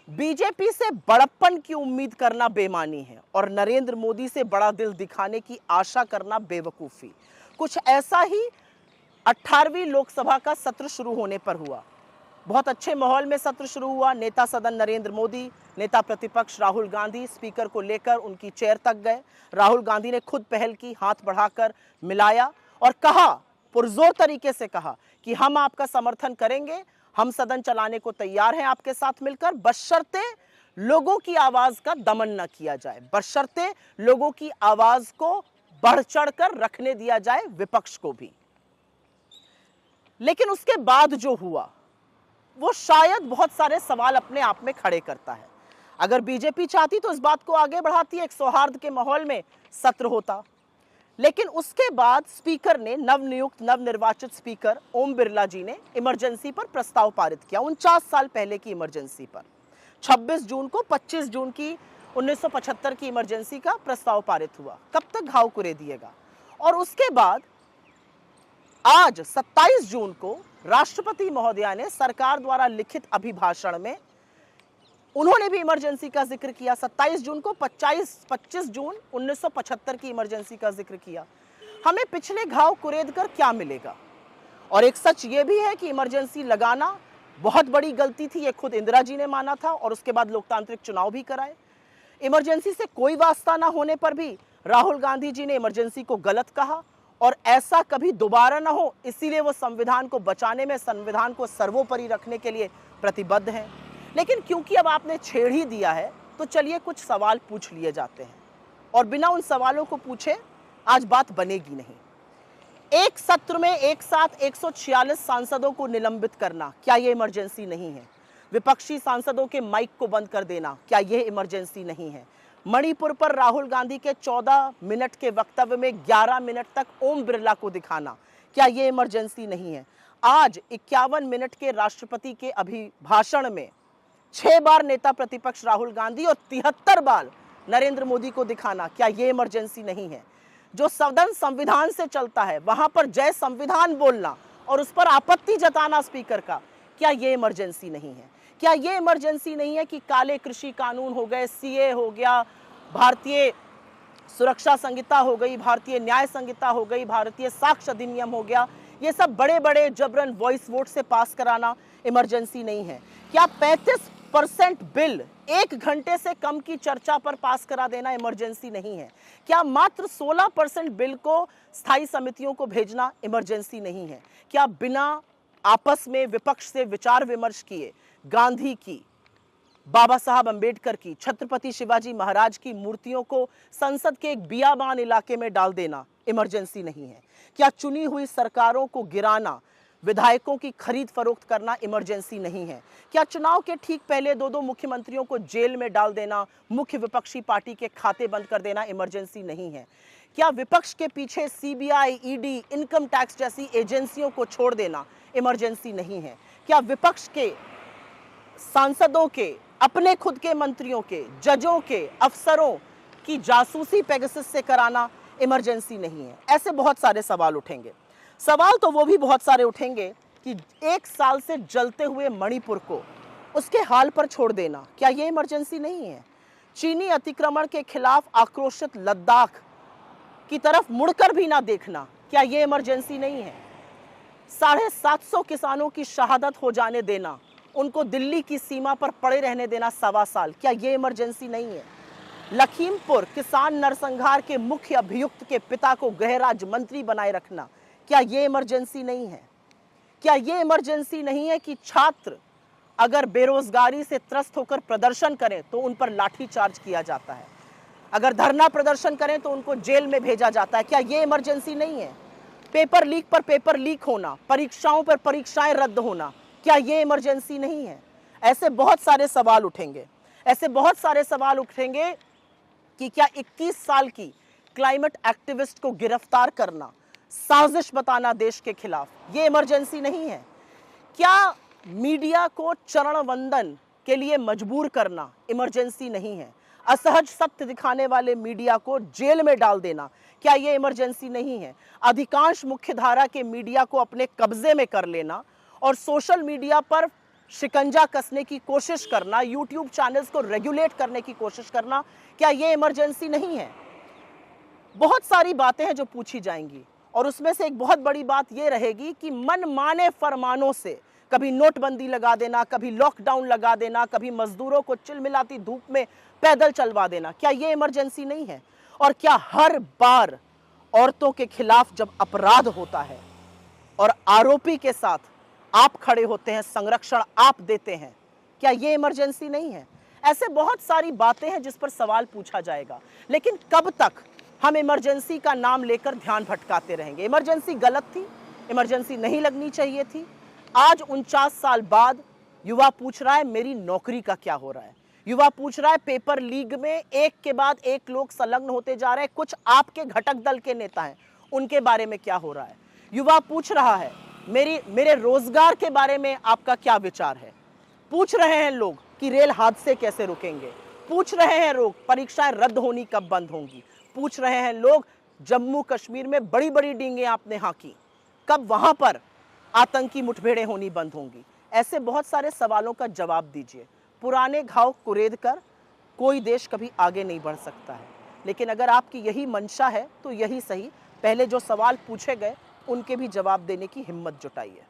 BJP से बड़प्पन की उम्मीद करना बेमानी है और नरेंद्र मोदी से बड़ा दिल दिखाने की आशा करना बेवकूफ़ी। कुछ ऐसा ही 18वीं लोकसभा का सत्र शुरू होने पर हुआ। बहुत अच्छे माहौल में सत्र शुरू हुआ। नेता सदन नरेंद्र मोदी, नेता प्रतिपक्ष राहुल गांधी स्पीकर को लेकर उनकी चेयर तक गए। राहुल गांधी ने खुद पहल की, हाथ बढ़ाकर मिलाया और कहा, पुरजोर तरीके से कहा कि हम आपका समर्थन करेंगे, हम सदन चलाने को तैयार हैं आपके साथ मिलकर, बशर्ते लोगों की आवाज का दमन न किया जाए, बशर्ते लोगों की आवाज को बढ़ चढ़कर रखने दिया जाए, विपक्ष को भी। लेकिन उसके बाद जो हुआ वो शायद बहुत सारे सवाल अपने आप में खड़े करता है। अगर बीजेपी चाहती तो इस बात को आगे बढ़ाती, एक सौहार्द के माहौल में सत्र होता। लेकिन उसके बाद स्पीकर ने, नवनियुक्त नवनिर्वाचित स्पीकर ओम बिरला जी ने इमरजेंसी पर प्रस्ताव पारित किया, 49 साल पहले की इमरजेंसी पर। 26 जून को 25 जून की 1975 की इमरजेंसी का प्रस्ताव पारित हुआ। कब तक घाव कुरे दिएगा। और उसके बाद आज 27 जून को राष्ट्रपति महोदया ने सरकार द्वारा लिखित अभिभाषण में उन्होंने भी इमरजेंसी का जिक्र किया। 27 जून को 25 जून 1975 की इमरजेंसी का जिक्र किया। हमें पिछले घाव कुरेद कर क्या मिलेगा। और एक सच ये भी है कि इमरजेंसी लगाना बहुत बड़ी गलती थी, ये खुद इंदिरा जी ने माना था और उसके बाद लोकतांत्रिक चुनाव भी कराए। इमरजेंसी से कोई वास्ता ना होने पर भी राहुल गांधी जी ने इमरजेंसी को गलत कहा और ऐसा कभी दोबारा ना हो, इसीलिए वो संविधान को बचाने में, संविधान को सर्वोपरि रखने के लिए प्रतिबद्ध हैं। लेकिन क्योंकि अब आपने छेड़ ही दिया है तो चलिए कुछ सवाल पूछ लिए जाते हैं और बिना उन सवालों को पूछे आज बात बनेगी नहीं। एक सत्र में एक साथ 146 सांसदों को निलंबित करना, क्या यह इमरजेंसी नहीं है? विपक्षी सांसदों के माइक को बंद कर देना, क्या यह इमरजेंसी नहीं है? मणिपुर पर राहुल गांधी के 14 मिनट के वक्तव्य में 11 मिनट तक ओम बिरला को दिखाना, क्या यह इमरजेंसी नहीं है? आज 51 मिनट के राष्ट्रपति के अभिभाषण में 6 बार नेता प्रतिपक्ष राहुल गांधी और 73 बार नरेंद्र मोदी को दिखाना, क्या यह इमरजेंसी नहीं है? जो सदन संविधान से चलता है वहां पर जय संविधान बोलना और उस पर आपत्ति जताना स्पीकर का, क्या यह इमरजेंसी नहीं है? क्या यह इमरजेंसी नहीं है कि काले कृषि कानून हो गए, सीए हो गया, भारतीय सुरक्षा संहिता हो गई, भारतीय न्याय संहिता हो गई, भारतीय साक्ष्य अधिनियम हो गया, ये सब बड़े बड़े जबरन वॉइस वोट से पास कराना इमरजेंसी नहीं है? क्या 35% बिल 1 घंटे से कम की चर्चा पर पास करा देना इमरजेंसी नहीं है? क्या मात्र 16% बिल को स्थायी समितियों को भेजना इमरजेंसी नहीं है? क्या बिना आपस में विपक्ष से विचार विमर्श किए गांधी की, बाबा साहब अंबेडकर की, छत्रपति शिवाजी महाराज की मूर्तियों को संसद के एक बियाबान इलाके में डाल देना इमरजेंसी नहीं है? क्या चुनी हुई सरकारों को गिराना, विधायकों की खरीद फरोख्त करना इमरजेंसी नहीं है? क्या चुनाव के ठीक पहले 2-2 मुख्यमंत्रियों को जेल में डाल देना, मुख्य विपक्षी पार्टी के खाते बंद कर देना इमरजेंसी नहीं है? क्या विपक्ष के पीछे सीबीआई, ईडी, इनकम टैक्स जैसी एजेंसियों को छोड़ देना इमरजेंसी नहीं है? क्या विपक्ष के सांसदों के, अपने खुद के मंत्रियों के, जजों के, अफसरों की जासूसी पेगासस से कराना इमरजेंसी नहीं है? ऐसे बहुत सारे सवाल उठेंगे। सवाल तो वो भी बहुत सारे उठेंगे कि 1 साल से जलते हुए मणिपुर को उसके हाल पर छोड़ देना, क्या ये इमरजेंसी नहीं है? चीनी अतिक्रमण के खिलाफ आक्रोशित लद्दाख की तरफ मुड़कर भी ना देखना, क्या ये इमरजेंसी नहीं है? 750 किसानों की शहादत हो जाने देना, उनको दिल्ली की सीमा पर पड़े रहने देना 1.25 साल, क्या ये इमरजेंसी नहीं है? लखीमपुर किसान नरसंहार के मुख्य अभियुक्त के पिता को गृह राज्य मंत्री बनाए रखना, क्या ये इमरजेंसी नहीं है? क्या ये इमरजेंसी नहीं है कि छात्र अगर बेरोजगारी से त्रस्त होकर प्रदर्शन करें तो उन पर लाठीचार्ज किया जाता है, अगर धरना प्रदर्शन करें तो उनको जेल में भेजा जाता है, क्या ये इमरजेंसी नहीं है? पेपर लीक पर पेपर लीक होना, परीक्षाओं पर परीक्षाएं रद्द होना, क्या ये इमरजेंसी नहीं है? ऐसे बहुत सारे सवाल उठेंगे। ऐसे बहुत सारे सवाल उठेंगे कि क्या 21 साल की क्लाइमेट एक्टिविस्ट को गिरफ्तार करना, साजिश बताना देश के खिलाफ, ये इमरजेंसी नहीं है? क्या मीडिया को चरण वंदन के लिए मजबूर करना इमरजेंसी नहीं है? असहज सत्य दिखाने वाले मीडिया को जेल में डाल देना, क्या ये इमरजेंसी नहीं है? अधिकांश मुख्यधारा के मीडिया को अपने कब्जे में कर लेना और सोशल मीडिया पर शिकंजा कसने की कोशिश करना, यूट्यूब चैनल्स को रेगुलेट करने की कोशिश करना, क्या ये इमरजेंसी नहीं है? बहुत सारी बातें हैं जो पूछी जाएंगी और उसमें से एक बहुत बड़ी बात यह रहेगी कि मनमाने फरमानों से कभी नोटबंदी लगा देना, कभी लॉकडाउन लगा देना, कभी मजदूरों को चिलमिलाती धूप में पैदल चलवा देना, क्या यह इमरजेंसी नहीं है? और क्या हर बार औरतों के खिलाफ जब अपराध होता है और आरोपी के साथ आप खड़े होते हैं, संरक्षण आप देते हैं, क्या यह इमरजेंसी नहीं है? ऐसे बहुत सारी बातें हैं जिस पर सवाल पूछा जाएगा। लेकिन कब तक हम इमरजेंसी का नाम लेकर ध्यान भटकाते रहेंगे? इमरजेंसी गलत थी, इमरजेंसी नहीं लगनी चाहिए थी। आज 49 साल बाद युवा पूछ रहा है मेरी नौकरी का क्या हो रहा है। युवा पूछ रहा है पेपर लीक में एक के बाद एक लोग संलग्न होते जा रहे हैं, कुछ आपके घटक दल के नेता हैं, उनके बारे में क्या हो रहा है। युवा पूछ रहा है मेरे रोजगार के बारे में आपका क्या विचार है। पूछ रहे हैं लोग कि रेल हादसे कैसे रुकेंगे। पूछ रहे हैं लोग परीक्षाएं रद्द होनी कब बंद होंगी। पूछ रहे हैं लोग जम्मू कश्मीर में बड़ी बड़ी डींगे आपने हाँकी, कब वहां पर आतंकी मुठभेड़ें होनी बंद होंगी। ऐसे बहुत सारे सवालों का जवाब दीजिए। पुराने घाव कुरेद कर कोई देश कभी आगे नहीं बढ़ सकता है। लेकिन अगर आपकी यही मंशा है तो यही सही, पहले जो सवाल पूछे गए उनके भी जवाब देने की हिम्मत जुटाइए।